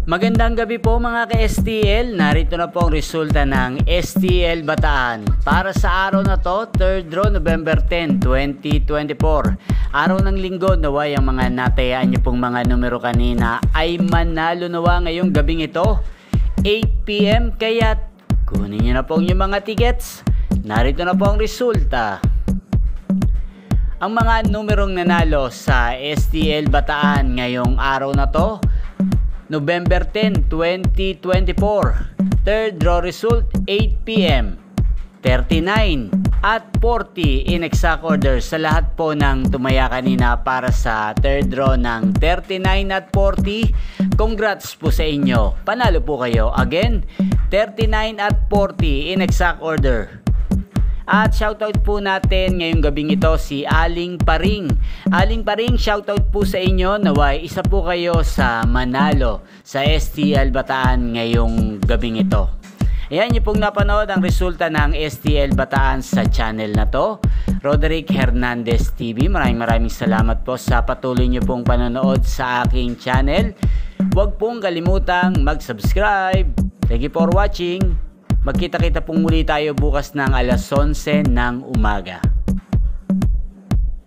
Magandang gabi po mga ka-STL. Narito na po ang resulta ng STL Bataan. Para sa araw na to, 3rd draw November 10, 2024. Araw ng linggo, naway ang mga natayaan nyo pong mga numero kanina ay manalo nawa ngayong gabing ito, 8 PM. Kaya kunin nyo na po yung mga tickets. Narito na po ang resulta. Ang mga numerong nanalo sa STL Bataan ngayong araw na to, November 10, 2024. Third draw result, 8 PM. 39 at 40 in exact order sa lahat po ng tumaya kanina para sa third draw ng 39 at 40. Congrats po sa inyo. Panalo po kayo. Again, 39 at 40 in exact order. At shoutout po natin ngayong gabing ito si Aling Paring. Aling Paring, shoutout po sa inyo. Naway, isa po kayo sa manalo sa STL Bataan ngayong gabing ito. Ayan, niyo pong napanood ang resulta ng STL Bataan sa channel na to, Roderick Hernandez TV. Maraming salamat po sa patuloy niyo pong panonood sa aking channel. Huwag pong kalimutang mag-subscribe. Thank you for watching. Magkita-kita pong muli tayo bukas ng alas 11 ng umaga.